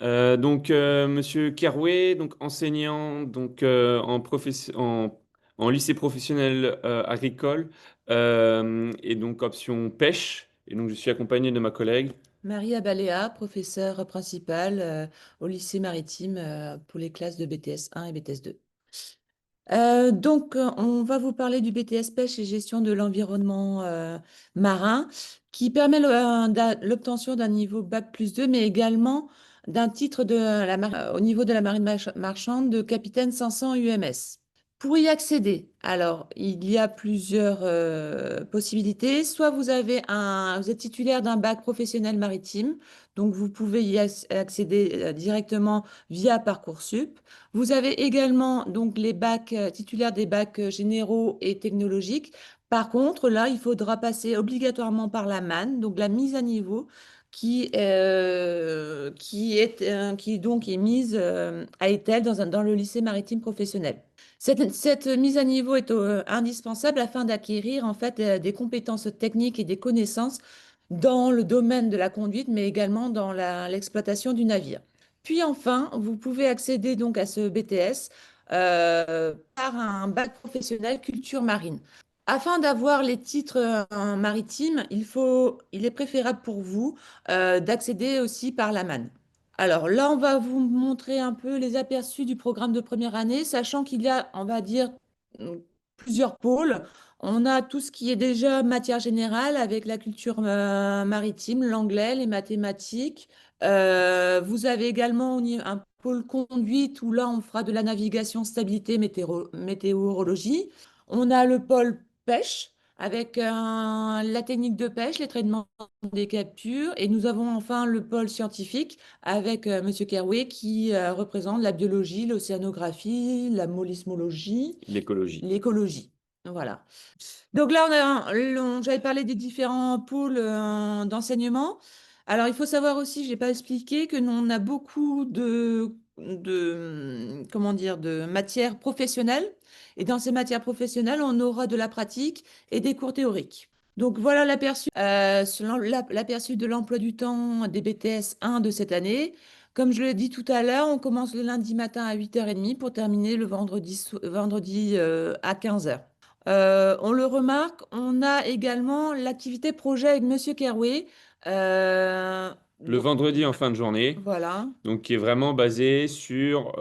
Monsieur Keroué, donc enseignant en lycée professionnel agricole et donc option pêche. Et donc je suis accompagné de ma collègue. Maria Baléa, professeure principale au lycée maritime pour les classes de BTS 1 et BTS 2. On va vous parler du BTS pêche et gestion de l'environnement marin, qui permet l'obtention d'un niveau Bac+2, mais également d'un titre au niveau de la marine marchande de capitaine 500 UMS. Pour y accéder, alors, il y a plusieurs possibilités. Soit vous êtes titulaire d'un bac professionnel maritime, donc vous pouvez accéder directement via Parcoursup. Vous avez également donc les bacs titulaires des bacs généraux et technologiques. Par contre, là, il faudra passer obligatoirement par la MAN, donc la mise à niveau, qui donc est mise à Etel dans le lycée maritime professionnel. Cette mise à niveau est indispensable afin d'acquérir en fait des compétences techniques et des connaissances dans le domaine de la conduite, mais également dans l'exploitation du navire. Puis enfin, vous pouvez accéder donc à ce BTS par un bac professionnel culture marine. Afin d'avoir les titres maritimes, il est préférable pour vous d'accéder aussi par la MAN. Alors là, on va vous montrer un peu les aperçus du programme de première année, sachant qu'il y a, on va dire, mm, plusieurs pôles. On a tout ce qui est déjà matière générale avec la culture maritime, l'anglais, les mathématiques. Vous avez également un pôle conduite où là, on fera de la navigation, stabilité, météorologie. On a le pôle pêche avec la technique de pêche, les traitements des captures. Et nous avons enfin le pôle scientifique avec Monsieur Keroué qui représente la biologie, l'océanographie, la molismologie, L'écologie. l'écologie. Voilà. Donc là, j'avais parlé des différents pôles d'enseignement. Alors, il faut savoir aussi, je n'ai pas expliqué, que nous, on a beaucoup comment dire, de matières professionnelles. Et dans ces matières professionnelles, on aura de la pratique et des cours théoriques. Donc voilà l'aperçu de l'emploi du temps des BTS 1 de cette année. Comme je l'ai dit tout à l'heure, on commence le lundi matin à 8h30 pour terminer le vendredi à 15h. On le remarque, on a également l'activité projet avec Monsieur Keroué. Euh, Le donc, vendredi en fin de journée, voilà. donc qui est vraiment basé sur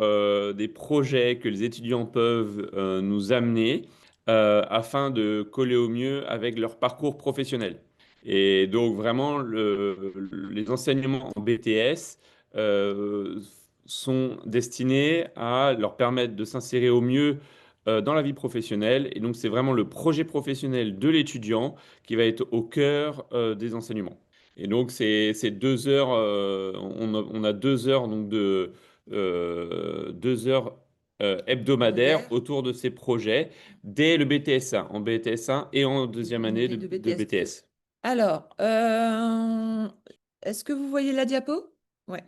des projets que les étudiants peuvent nous amener afin de coller au mieux avec leur parcours professionnel. Et donc vraiment, les enseignements en BTS euh, sont destinés à leur permettre de s'insérer au mieux dans la vie professionnelle. Et donc c'est vraiment le projet professionnel de l'étudiant qui va être au cœur des enseignements. Et donc, c'est 2 heures, on a 2 heures, donc 2 heures hebdomadaires Hebdomadaire. autour de ces projets dès le BTS1, en BTS1 et en deuxième année Et de de BTS 2. BTS. Alors, est-ce que vous voyez la diapo? Ouais.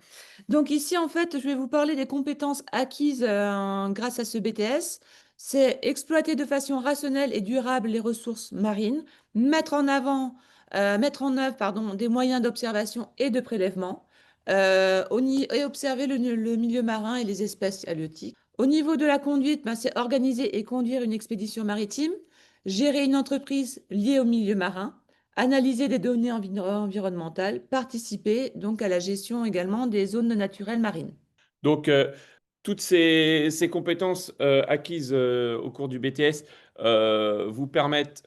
Donc ici, en fait, je vais vous parler des compétences acquises grâce à ce BTS. C'est exploiter de façon rationnelle et durable les ressources marines, mettre en œuvre, pardon, des moyens d'observation et de prélèvement, et observer le milieu marin et les espèces halieutiques. Au niveau de la conduite, ben, c'est organiser et conduire une expédition maritime, gérer une entreprise liée au milieu marin, analyser des données environnementales, participer donc à la gestion également des zones naturelles marines. Donc, toutes ces compétences acquises au cours du BTS vous permettent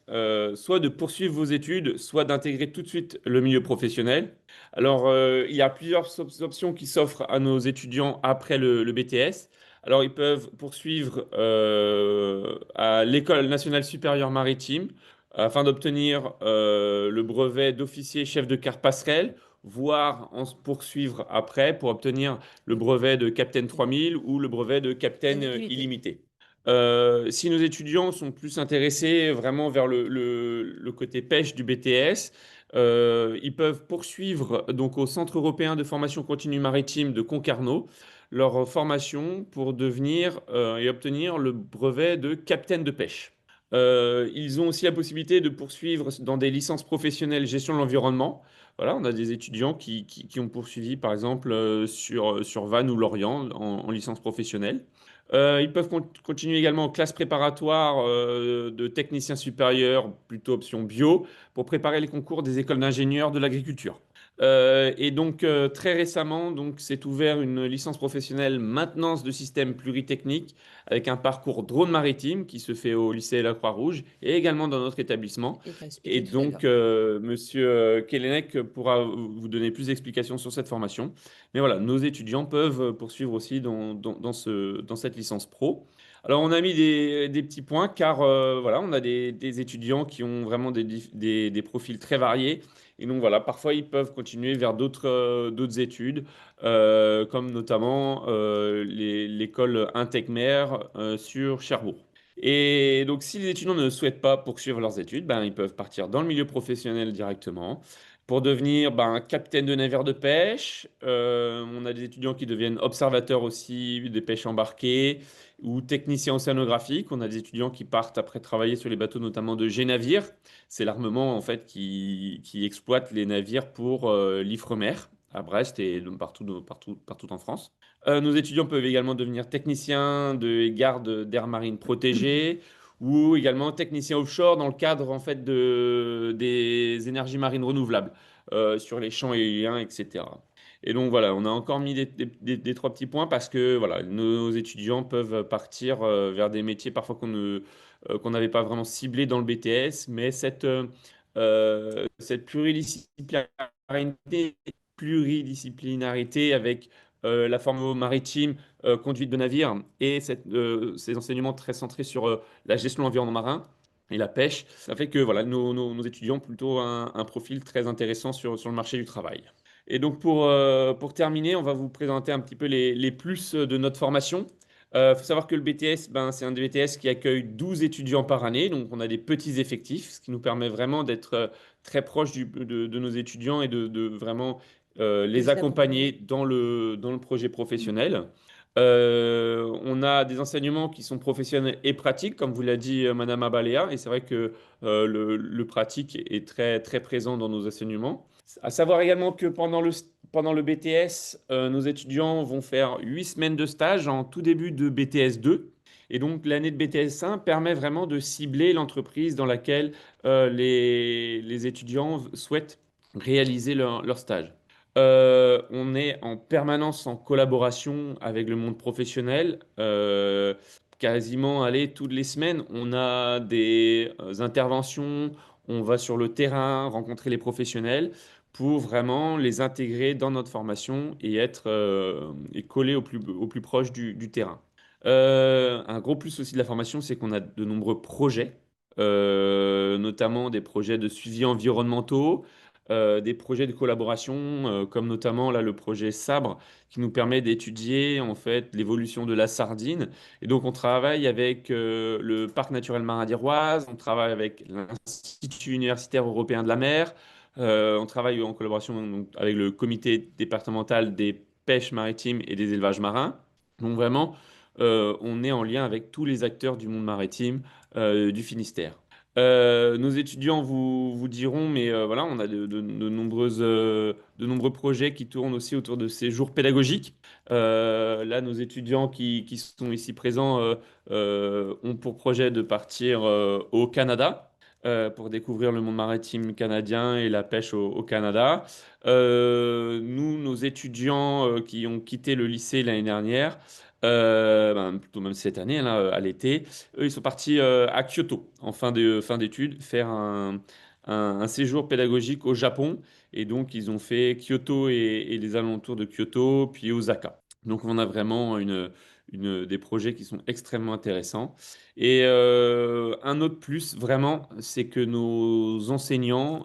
soit de poursuivre vos études, soit d'intégrer tout de suite le milieu professionnel. Alors, il y a plusieurs options qui s'offrent à nos étudiants après le BTS. Alors, ils peuvent poursuivre à l'École nationale supérieure maritime afin d'obtenir le brevet d'officier chef de quart passerelle, voire en se poursuivre après pour obtenir le brevet de Captain 3000 ou le brevet de Captain Illimité. illimité. Si nos étudiants sont plus intéressés vraiment vers le côté pêche du BTS, ils peuvent poursuivre donc au Centre européen de formation continue maritime de Concarneau leur formation pour devenir et obtenir le brevet de capitaine de pêche. Ils ont aussi la possibilité de poursuivre dans des licences professionnelles gestion de l'environnement. Voilà, on a des étudiants qui ont poursuivi, par exemple, sur Vannes ou Lorient en licence professionnelle. Ils peuvent continuer également en classe préparatoire de technicien supérieur, plutôt option bio, pour préparer les concours des écoles d'ingénieurs de l'agriculture. Et donc très récemment, donc c'est ouvert une licence professionnelle maintenance de systèmes pluritechniques avec un parcours drone maritime qui se fait au lycée La Croix-Rouge et également dans notre établissement. Et tu as Et expliqué tout à donc l'heure. Monsieur Kelenek pourra vous donner plus d'explications sur cette formation. Mais voilà, nos étudiants peuvent poursuivre aussi dans cette licence pro. Alors, on a mis des petits points car voilà, on a des étudiants qui ont vraiment des profils très variés. Et donc, voilà, parfois, ils peuvent continuer vers d'autres études, comme notamment l'école Intecmer sur Cherbourg. Et donc, si les étudiants ne souhaitent pas poursuivre leurs études, ben, ils peuvent partir dans le milieu professionnel directement pour devenir ben, capitaine de navire de pêche. On a des étudiants qui deviennent observateurs aussi des pêches embarquées ou techniciens océanographiques. On a des étudiants qui partent après travailler sur les bateaux, notamment de G-Navire. C'est l'armement en fait qui exploite les navires pour l'Ifremer à Brest et donc partout en France. Nos étudiants peuvent également devenir techniciens de garde d'air marine protégée ou également technicien offshore dans le cadre en fait des énergies marines renouvelables sur les champs éoliens, etc. Et donc voilà, on a encore mis des trois petits points parce que voilà, nos étudiants peuvent partir vers des métiers parfois qu'on n'avait pas vraiment ciblés dans le BTS, mais cette pluridisciplinarité avec la forme maritime, conduite de navire et ces enseignements très centrés sur la gestion de l'environnement marin et la pêche, ça fait que voilà, nos étudiants ont plutôt un profil très intéressant sur le marché du travail. Et donc pour terminer, on va vous présenter un petit peu les plus de notre formation. Il faut savoir que le BTS, ben, c'est un des BTS qui accueille 12 étudiants par année, donc on a des petits effectifs, ce qui nous permet vraiment d'être très proche de nos étudiants et de vraiment les Les accompagner. accompagner dans le projet professionnel. On a des enseignements qui sont professionnels et pratiques, comme vous l'a dit Madame Abalea, et c'est vrai que le pratique est très, très présent dans nos enseignements. À savoir également que pendant le BTS, nos étudiants vont faire 8 semaines de stage en tout début de BTS 2. Et donc l'année de BTS 1 permet vraiment de cibler l'entreprise dans laquelle les étudiants souhaitent réaliser leur stage. On est en permanence en collaboration avec le monde professionnel. Quasiment, allez, toutes les semaines, on a des interventions, on va sur le terrain rencontrer les professionnels pour vraiment les intégrer dans notre formation et être et coller au plus proche du terrain. Un gros plus aussi de la formation, c'est qu'on a de nombreux projets, notamment des projets de suivi environnementaux, des projets de collaboration, comme notamment là le projet Sabre, qui nous permet d'étudier en fait l'évolution de la sardine. Et donc on travaille avec le Parc naturel marin d'Iroise, on travaille avec l'Institut universitaire européen de la mer, on travaille en collaboration donc, avec le comité départemental des pêches maritimes et des élevages marins. Donc vraiment, on est en lien avec tous les acteurs du monde maritime du Finistère. Nos étudiants vous diront, mais voilà, on a de nombreux projets qui tournent aussi autour de ces jours pédagogiques. Là, nos étudiants qui sont ici présents ont pour projet de partir au Canada pour découvrir le monde maritime canadien et la pêche au Canada. Nous, nos étudiants qui ont quitté le lycée l'année dernière, ben, plutôt même cette année, là, à l'été, eux, ils sont partis à Kyoto en fin d'études faire un séjour pédagogique au Japon. Et donc, ils ont fait Kyoto et les alentours de Kyoto, puis Osaka. Donc, on a vraiment des projets qui sont extrêmement intéressants. Et un autre plus, vraiment, c'est que nos enseignants,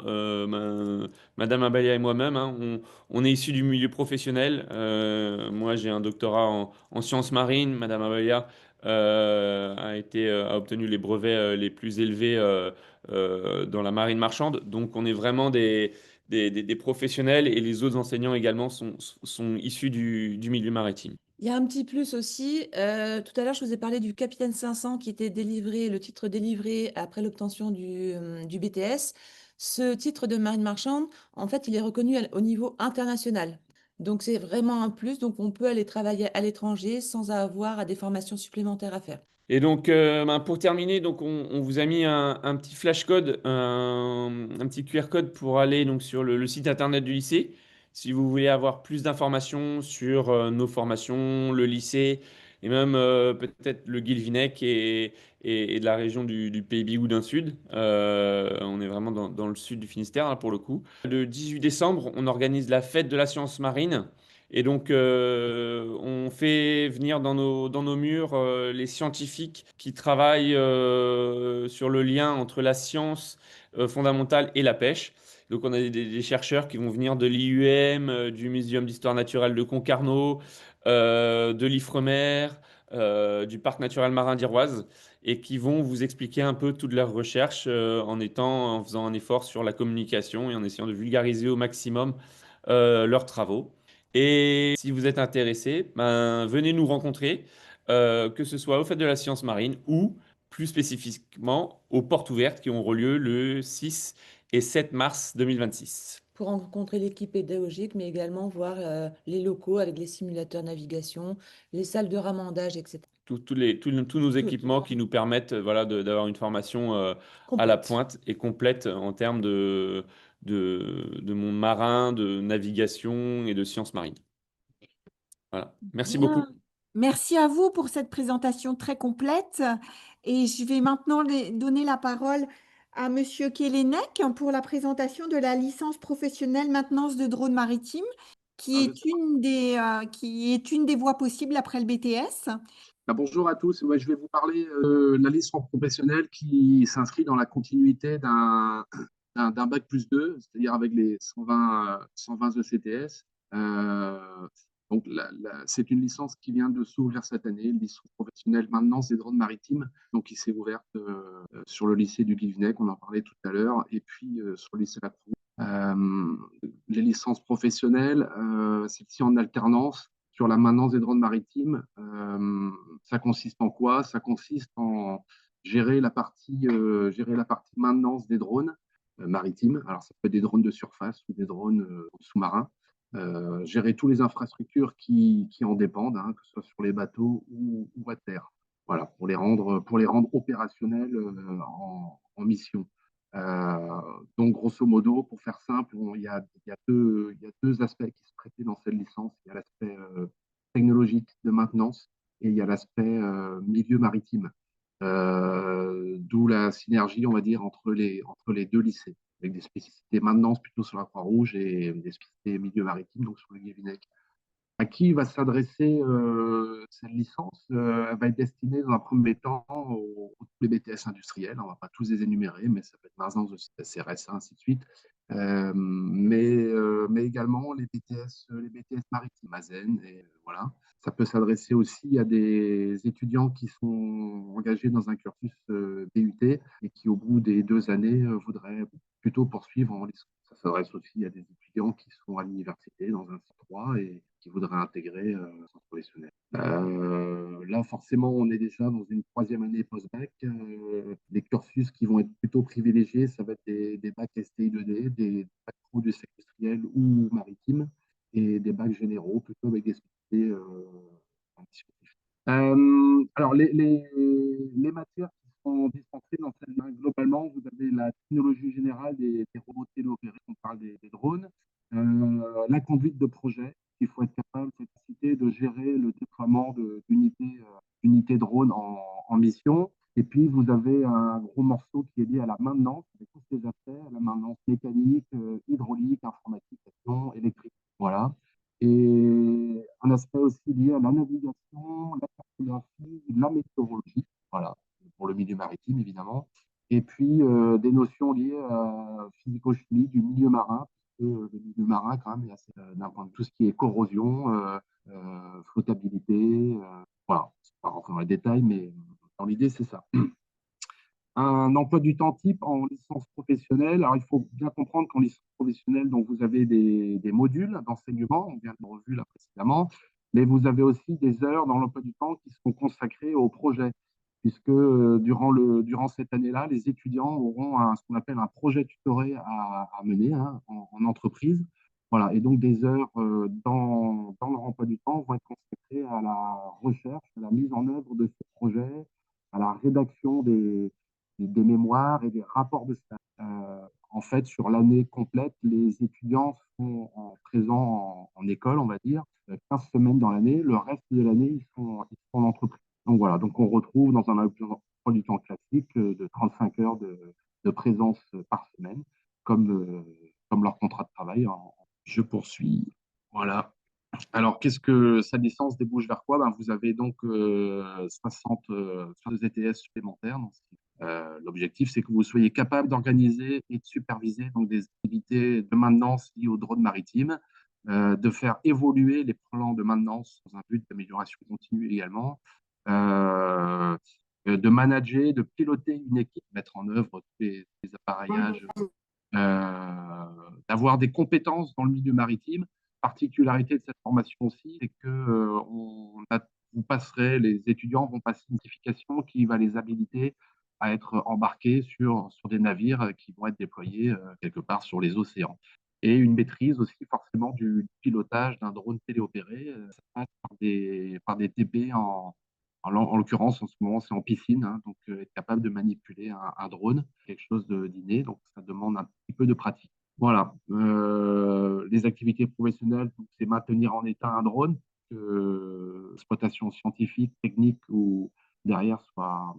Madame Abalia et moi-même, hein, on est issus du milieu professionnel. Moi, j'ai un doctorat en sciences marines. Madame Abalia a obtenu les brevets les plus élevés dans la marine marchande. Donc, on est vraiment des professionnels et les autres enseignants également sont issus du milieu maritime. Il y a un petit plus aussi. Tout à l'heure, je vous ai parlé du Capitaine 500 qui était délivré, le titre délivré après l'obtention du BTS. Ce titre de marine marchande, en fait, il est reconnu au niveau international. Donc, c'est vraiment un plus. Donc, on peut aller travailler à l'étranger sans avoir à des formations supplémentaires à faire. Et donc, ben, pour terminer, donc on vous a mis un petit flash code, un petit QR code pour aller donc sur le site internet du lycée. Si vous voulez avoir plus d'informations sur nos formations, le lycée, et même peut-être le Guilvinec et de la région du Pays Bigoudin Sud. On est vraiment dans le sud du Finistère, là, pour le coup. Le 18 décembre, on organise la fête de la science marine. Et donc, on fait venir dans nos murs les scientifiques qui travaillent sur le lien entre la science fondamentale et la pêche. Donc, on a des chercheurs qui vont venir de l'IUM, du Muséum d'histoire naturelle de Concarneau, de l'Ifremer, du Parc naturel marin d'Iroise, et qui vont vous expliquer un peu toute leur recherche en faisant un effort sur la communication et en essayant de vulgariser au maximum leurs travaux. Et si vous êtes intéressé, ben, venez nous rencontrer, que ce soit au Fêtes de la Science Marine ou plus spécifiquement aux Portes Ouvertes qui auront lieu le 6 et 7 mars 2026. Pour rencontrer l'équipe pédagogique, mais également voir les locaux avec les simulateurs navigation, les salles de ramandage, etc. Tous nos Tout équipements qui nous permettent voilà, d'avoir une formation à la complète. pointe et complète en termes de monde marin, de navigation et de sciences marines. Voilà. Merci beaucoup. Bien. Merci à vous pour cette présentation très complète. Et je vais maintenant donner la parole à Monsieur Kélénec pour la présentation de la licence professionnelle maintenance de drones maritimes, qui est une des voies possibles après le BTS. Bonjour à tous. Ouais, je vais vous parler de la licence professionnelle qui s'inscrit dans la continuité d'un bac plus 2, c'est-à-dire avec les 120 ECTS. Donc, c'est une licence qui vient de s'ouvrir cette année, une licence professionnelle maintenance des drones maritimes, donc qui s'est ouverte sur le lycée du Guilvinec, on en parlait tout à l'heure, et puis sur le lycée Lacroix. Les licences professionnelles, celles-ci en alternance sur la maintenance des drones maritimes. Ça consiste en quoi? Ça consiste en gérer gérer la partie maintenance des drones maritimes. Alors, ça peut être des drones de surface ou des drones sous-marins. Gérer toutes les infrastructures qui en dépendent, hein, que ce soit sur les bateaux ou à terre. Voilà, pour les rendre opérationnels en mission. Donc, grosso modo, pour faire simple, il y a deux aspects qui se prêtent dans cette licence. Il y a l'aspect technologique de maintenance et il y a l'aspect milieu maritime. D'où la synergie, on va dire, entre les deux lycées, avec des spécificités maintenance plutôt sur la Croix-Rouge et des spécificités milieu maritime, donc sur le Guilvinec. À qui va s'adresser cette licence? Elle va être destinée dans un premier temps aux les BTS industriels. On ne va pas tous les énumérer, mais ça peut être maintenance de CRS, ainsi de suite. Mais également les BTS maritimes, AZEN, et voilà. Ça peut s'adresser aussi à des étudiants qui sont engagés dans un cursus BUT et qui, au bout des 2 années, voudraient plutôt poursuivre en licence. Ça s'adresse aussi à des étudiants qui sont à l'université dans un C3 et qui voudraient intégrer un centre professionnel. Là, forcément, on est déjà dans une troisième année post-bac. Les cursus qui vont être plutôt privilégiés, ça va être des bacs STI2D, des bacs pro du secteur industriel ou maritime, et des bacs généraux, plutôt avec des spécialités alors, les matières qui sont dispensées dans cette ligne, globalement, vous avez la technologie générale des robots téléopérés, on parle des drones, la conduite de projet, il faut être capable, cette capacité de gérer le déploiement d'unités drones en mission. Et puis, vous avez un gros morceau qui est lié à la maintenance, avec tous ces aspects, à la maintenance mécanique, hydraulique, informatique, électrique. Voilà. Et un aspect aussi lié à la navigation, la cartographie, la météorologie, voilà, pour le milieu maritime évidemment. Et puis des notions liées à physico-chimie du milieu marin, parce que le milieu marin, quand même, d'un point de vue tout ce qui est corrosion, flottabilité, voilà, je ne vais pas rentrer dans les détails, mais dans l'idée, c'est ça. Un emploi du temps type en licence professionnelle. Alors, il faut bien comprendre qu'en licence professionnelle, donc, vous avez des modules d'enseignement, on vient de le revu là précédemment, Mais vous avez aussi des heures dans l'emploi du temps qui seront consacrées au projet, puisque durant cette année-là, les étudiants auront ce qu'on appelle un projet tutoré à mener, hein, en entreprise. Voilà. Et donc, des heures dans leur emploi du temps vont être consacrées à la recherche, à la mise en œuvre de ce projet, à la rédaction des mémoires et des rapports de stage. En fait, sur l'année complète, les étudiants sont présents en école, on va dire, 15 semaines dans l'année. Le reste de l'année, ils sont en entreprise. Donc voilà, donc on retrouve dans un emploi du temps classique de 35 heures de présence par semaine, comme leur contrat de travail. Je poursuis. Voilà. Alors, qu'est-ce que sa licence débouche vers quoi? Ben, vous avez donc 60 ETS supplémentaires. Donc, l'objectif, c'est que vous soyez capable d'organiser et de superviser donc, des activités de maintenance liées au drone maritime, de faire évoluer les plans de maintenance dans un but d'amélioration continue également, euh, de manager, de piloter une équipe, mettre en œuvre tous les appareillages, d'avoir des compétences dans le milieu maritime. Particularité de cette formation aussi, c'est que les étudiants vont passer une certification qui va les habiliter à être embarqués sur des navires qui vont être déployés quelque part sur les océans. Et une maîtrise aussi forcément du pilotage d'un drone téléopéré. Ça passe par des TP en l'occurrence, en ce moment, c'est en piscine, hein, donc être capable de manipuler un drone, quelque chose d'inné, donc ça demande un petit peu de pratique. Voilà. Les activités professionnelles, c'est maintenir en état un drone, que l'exploitation scientifique, technique ou derrière soit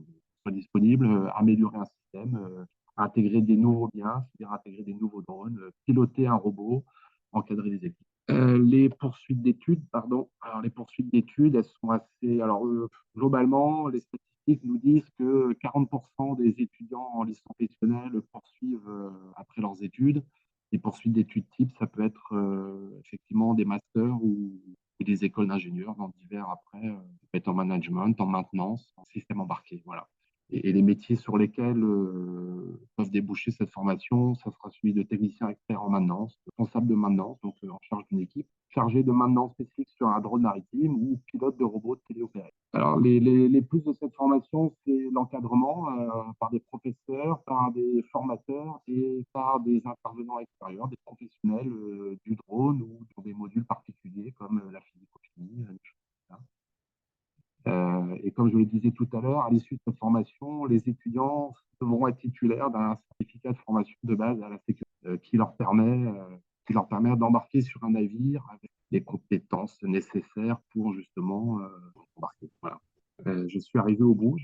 disponible, améliorer un système, intégrer des nouveaux biens, c'est-à-dire intégrer des nouveaux drones, piloter un robot, encadrer des équipes. Les poursuites d'études, pardon. Alors, les poursuites d'études, elles sont assez. Alors, globalement, les statistiques nous disent que 40% des étudiants en licence professionnelle poursuivent après leurs études. Les poursuites d'études type, ça peut être effectivement des masters ou des écoles d'ingénieurs dans divers après, ça peut être en management, en maintenance, en système embarqué. Voilà. Et les métiers sur lesquels peuvent déboucher cette formation, ça sera celui de technicien expert en maintenance, responsable de maintenance, donc en charge d'une équipe, chargé de maintenance spécifique sur un drone maritime ou pilote de robot téléopéré. Alors, les plus de cette formation, c'est l'encadrement par des professeurs, par des formateurs et par des intervenants extérieurs, des professionnels du drone ou dans des modules particuliers comme la physico-chimie, des choses comme ça. Et comme je le disais tout à l'heure, à l'issue de cette formation, les étudiants devront être titulaires d'un certificat de formation de base à la sécurité qui leur permet d'embarquer sur un navire avec les compétences nécessaires pour justement embarquer. Voilà. Je suis arrivé au bout.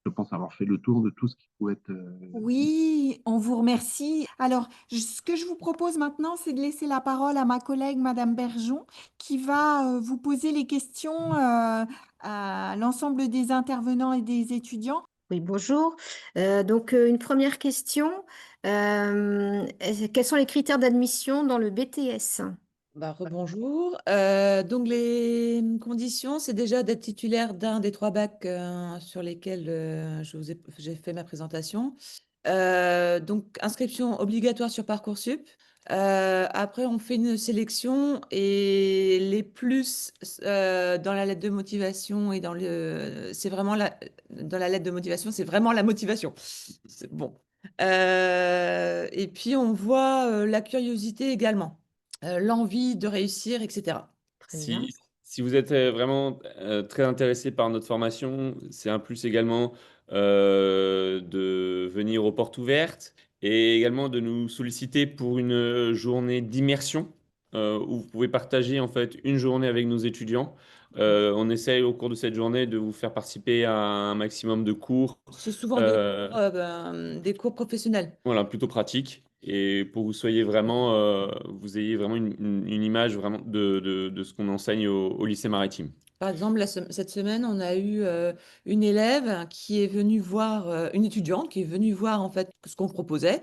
Je pense avoir fait le tour de tout ce qui pouvait être. Oui, on vous remercie. Alors, ce que je vous propose maintenant, c'est de laisser la parole à ma collègue, Madame Bergeon, qui va vous poser les questions à l'ensemble des intervenants et des étudiants. Oui, bonjour. Une première question. Quels sont les critères d'admission dans le BTS? Rebonjour. Donc, les conditions, c'est déjà d'être titulaire d'un des 3 bacs sur lesquels j'ai fait ma présentation. Donc, inscription obligatoire sur Parcoursup. Après, on fait une sélection et les plus dans la lettre de motivation et c'est vraiment dans la lettre de motivation, c'est vraiment la motivation. Bon. Et puis, on voit la curiosité également, l'envie de réussir, etc. Très bien. Si vous êtes vraiment très intéressé par notre formation, c'est un plus également de venir aux portes ouvertes et également de nous solliciter pour une journée d'immersion où vous pouvez partager en fait une journée avec nos étudiants. On essaye au cours de cette journée de vous faire participer à un maximum de cours. C'est souvent euh, des cours professionnels. voilà, plutôt pratique. Et pour que vous ayez vraiment une image vraiment de ce qu'on enseigne au lycée maritime. Par exemple, cette semaine, on a eu une élève qui est venue voir, une étudiante qui est venue voir en fait ce qu'on proposait.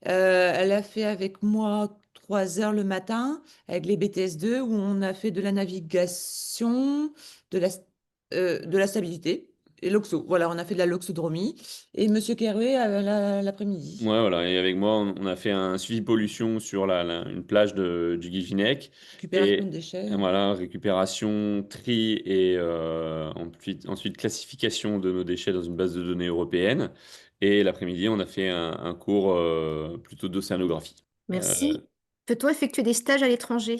Elle a fait avec moi 3 heures le matin avec les BTS2 où on a fait de la navigation, de la stabilité Et l'oxo, voilà, on a fait de la loxodromie. Et Monsieur Keroué l'après-midi. Ouais, voilà. Et avec moi, on a fait un suivi pollution sur une plage du Guivinec. Récupération de Et déchets. voilà, récupération, tri et ensuite classification de nos déchets dans une base de données européenne. Et l'après-midi, on a fait un cours plutôt d'océanographie. Merci. Peut-on effectuer des stages à l'étranger?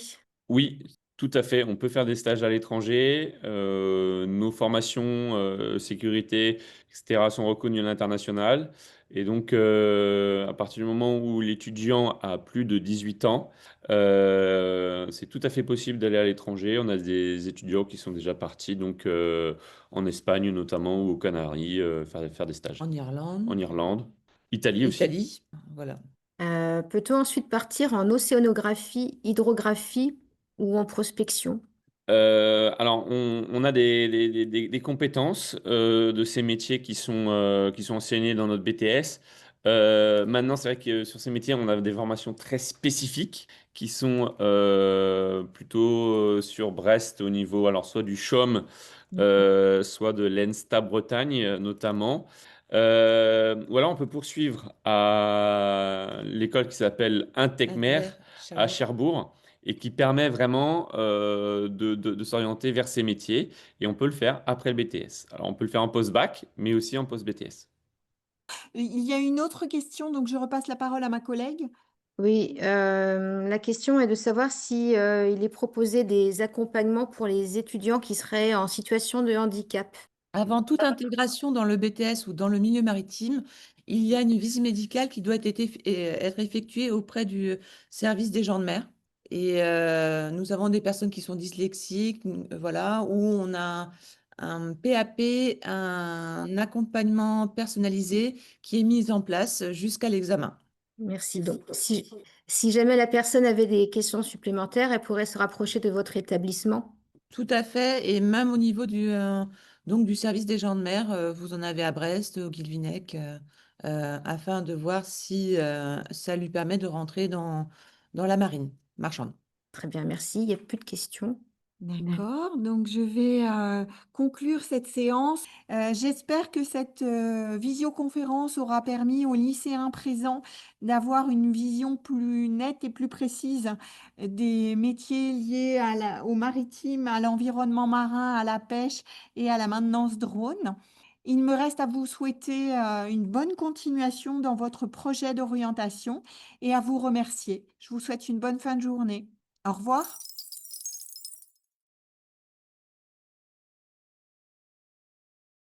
Oui, tout à fait. On peut faire des stages à l'étranger. Nos formations sécurité, etc., sont reconnues à l'international. Et donc, à partir du moment où l'étudiant a plus de 18 ans, c'est tout à fait possible d'aller à l'étranger. On a des étudiants qui sont déjà partis, donc en Espagne notamment ou aux Canaries, faire des stages. En Irlande, En Irlande, Italie aussi. Italie, voilà. Peut-on ensuite partir en océanographie, hydrographie ou en prospection? Alors, on a des compétences de ces métiers qui sont enseignés dans notre BTS. Maintenant, c'est vrai que sur ces métiers, on a des formations très spécifiques qui sont plutôt sur Brest au niveau, alors soit du CHOM, soit de l'ENSTA Bretagne notamment. Ou alors, on peut poursuivre à l'école qui s'appelle Intecmer Inter, à Cherbourg. Cherbourg et qui permet vraiment de s'orienter vers ces métiers. Et on peut le faire après le BTS. Alors, on peut le faire en post-bac, mais aussi en post-BTS. Il y a une autre question, donc je repasse la parole à ma collègue. Oui, la question est de savoir si il est proposé des accompagnements pour les étudiants qui seraient en situation de handicap. Avant toute intégration dans le BTS ou dans le milieu maritime, il y a une visite médicale qui doit être effectuée auprès du service des gens de mer. Et nous avons des personnes qui sont dyslexiques, voilà, où on a un PAP, un accompagnement personnalisé qui est mis en place jusqu'à l'examen. Merci. Donc, si jamais la personne avait des questions supplémentaires, elle pourrait se rapprocher de votre établissement. Tout à fait, et même au niveau donc du service des gens de mer, vous en avez à Brest, au Guilvinec, afin de voir si ça lui permet de rentrer dans la marine marchande. Très bien, merci. Il n'y a plus de questions. D'accord, donc je vais conclure cette séance. J'espère que cette visioconférence aura permis aux lycéens présents d'avoir une vision plus nette et plus précise des métiers liés au maritime, à l'environnement marin, à la pêche et à la maintenance drone. Il me reste à vous souhaiter une bonne continuation dans votre projet d'orientation et à vous remercier. Je vous souhaite une bonne fin de journée. Au revoir.